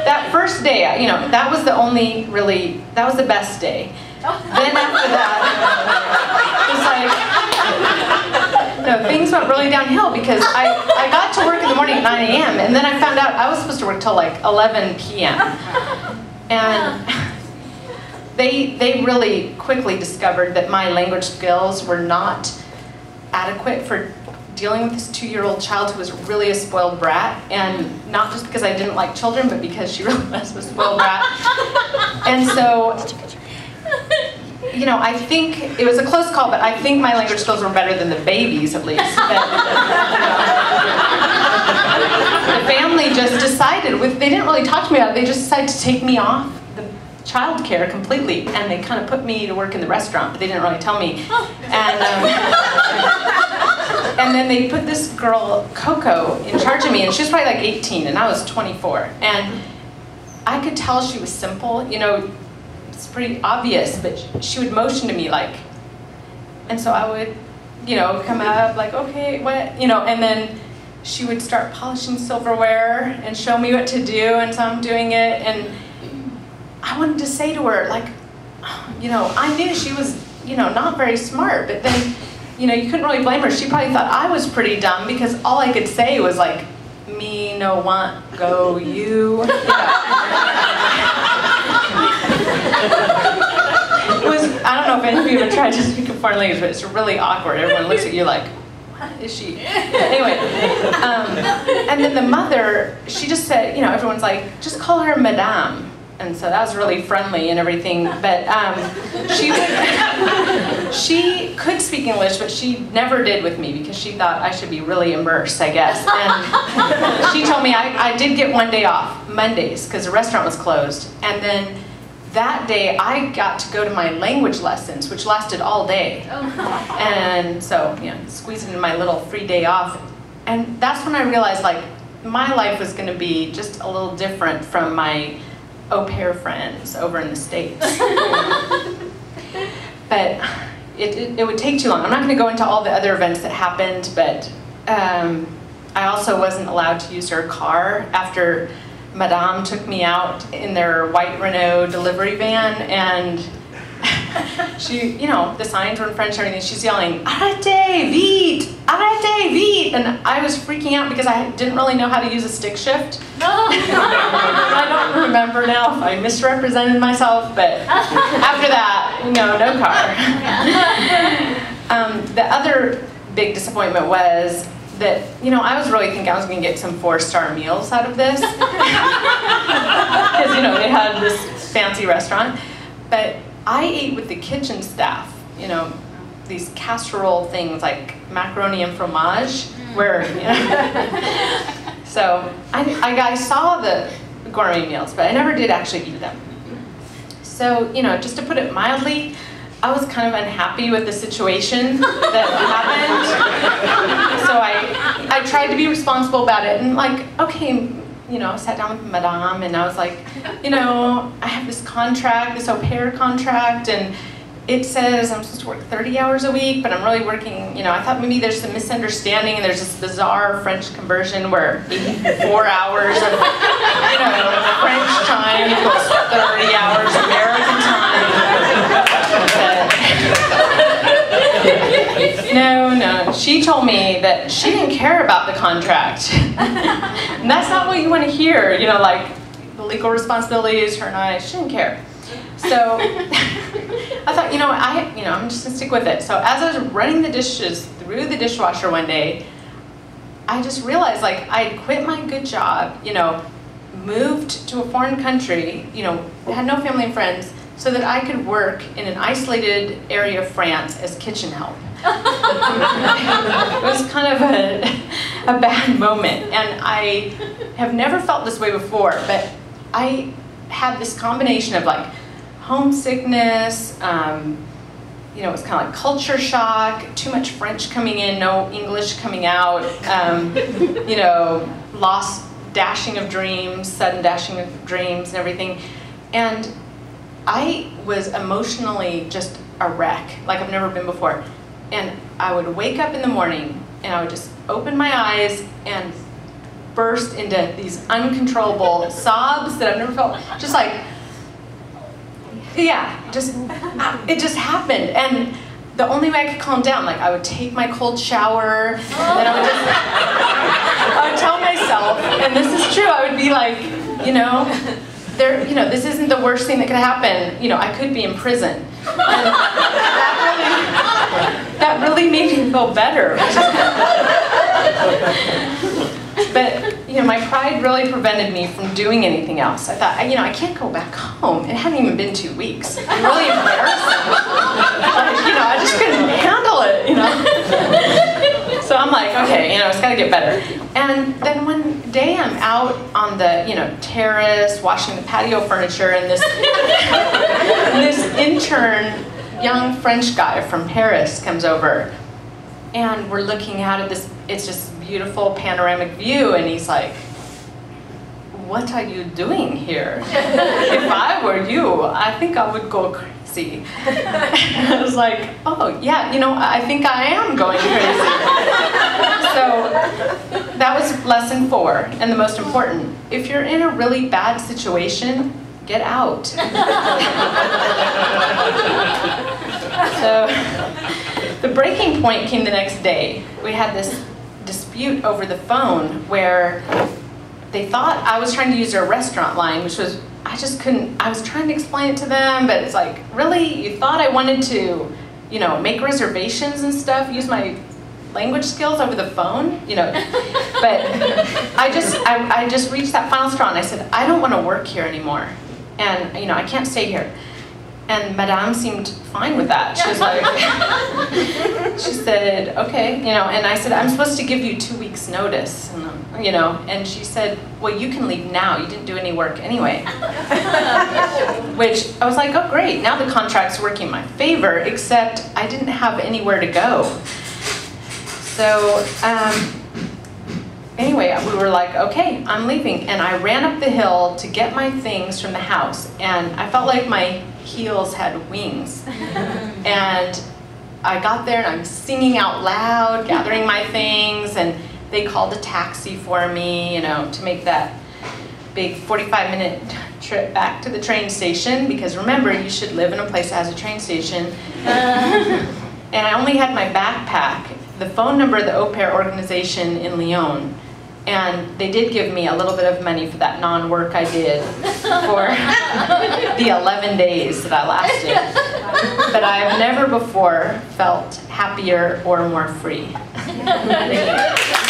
that first day, that was the only really, that was the best day. Then after that, it's like, things went really downhill because I got to work in the morning at 9 a.m. and then I found out I was supposed to work till like 11 p.m. And they really quickly discovered that my language skills were not adequate for dealing with this 2-year-old child who was really a spoiled brat, and not just because I didn't like children, but because she really was a spoiled brat. And so, I think it was a close call, but I think my language skills were better than the baby's, at least. But, the family just decided, they didn't really talk to me about it, they just decided to take me off the childcare completely, and they kind of put me to work in the restaurant, but they didn't really tell me. And then they put this girl, Coco, in charge of me, and she was probably like 18, and I was 24. And I could tell she was simple, it's pretty obvious, but she would motion to me like, and so I would, come up like, okay, what, and then she would start polishing silverware and show me what to do, and so I'm doing it, and I wanted to say to her, like, I knew she was, not very smart, but then, you couldn't really blame her. She probably thought I was pretty dumb because all I could say was like, me no want, go you. It was, I don't know if any of you have tried to speak a foreign language, but it's really awkward. Everyone looks at you like, what is she? Anyway, and then the mother, she just said, everyone's like, just call her Madame. And so that was really friendly and everything, but she could speak English, but she never did with me because she thought I should be really immersed, I guess. And she told me I did get one day off, Mondays, because the restaurant was closed. And then that day I got to go to my language lessons, which lasted all day. And so, squeezed into my little free day off. And that's when I realized, like, my life was going to be just a little different from my au pair friends over in the States. But it would take too long. I'm not going to go into all the other events that happened, but I also wasn't allowed to use her car after Madame took me out in their white Renault delivery van, and she, the signs were in French and everything, she's yelling, arrêtez, vite, arrêtez, vite, and I was freaking out because I didn't really know how to use a stick shift. I don't remember now if I misrepresented myself, but after that, no car. The other big disappointment was that, I was really thinking I was going to get some 4-star meals out of this. Because, they had this fancy restaurant. But I ate with the kitchen staff, these casserole things like macaroni and fromage, where, so I saw the gourmet meals, but I never did actually eat them. So, just to put it mildly, I was kind of unhappy with the situation that happened. So I tried to be responsible about it, and like, okay, I sat down with Madame, and I was like, I have this contract, this au pair contract, and it says I'm supposed to work 30 hours a week, but I'm really working, I thought maybe there's some misunderstanding, and there's this bizarre French conversion where 84 hours of, French time equals 30 hours American time. No, she told me that she didn't care about the contract. And that's not what you want to hear, like the legal responsibilities, her and I, she didn't care. So I thought, I'm just gonna stick with it. So as I was running the dishes through the dishwasher one day, I just realized, like, I had quit my good job, moved to a foreign country, had no family and friends, so that I could work in an isolated area of France as kitchen help. It was kind of a bad moment, and I have never felt this way before, but I had this combination of like homesickness, it was kind of like culture shock, too much French coming in, no English coming out, lost dashing of dreams, sudden dashing of dreams and everything. And I was emotionally just a wreck, like I've never been before. And I would wake up in the morning and I would just open my eyes and burst into these uncontrollable sobs that I've never felt. Just like, yeah, it just happened. And the only way I could calm down, like I would take my cold shower, and then I would tell myself, and this is true, I would be like, this isn't the worst thing that could happen. I could be in prison. And that really made me feel better. But, my pride really prevented me from doing anything else. I thought, I can't go back home. It hadn't even been 2 weeks. It really embarrassing. I just couldn't handle it, So I'm like, okay, it's got to get better. And then one day I'm out on the, terrace, washing the patio furniture, and this intern, young French guy from Paris comes over. And we're looking out at this, it's just beautiful panoramic view, and he's like, what are you doing here? If I were you, I think I would go crazy. I was like, oh yeah, I think I am going crazy. So that was lesson 4, and the most important. If you're in a really bad situation, get out. So the breaking point came the next day. We had this dispute over the phone where they thought I was trying to use their restaurant line, which was, I just couldn't, I was trying to explain it to them, but it's like, really? You thought I wanted to, make reservations and stuff, use my language skills over the phone? But I just reached that final straw, and I said, I don't want to work here anymore. And, I can't stay here. And Madame seemed fine with that. She was like, she said, okay, and I said, I'm supposed to give you 2 weeks notice, and she said, well, you can leave now. You didn't do any work anyway. Which I was like, oh, great. Now the contract's working in my favor, except I didn't have anywhere to go. So, anyway, we were like, okay, I'm leaving. And I ran up the hill to get my things from the house, and I felt like my heels had wings. And I got there, and I'm singing out loud, gathering my things, and they called a taxi for me, to make that big 45-minute trip back to the train station, because remember, you should live in a place that has a train station. And I only had my backpack, the phone number of the au pair organization in Lyon, and they did give me a little bit of money for that non-work I did for the 11 days that I lasted. But I've never before felt happier or more free. Thank you.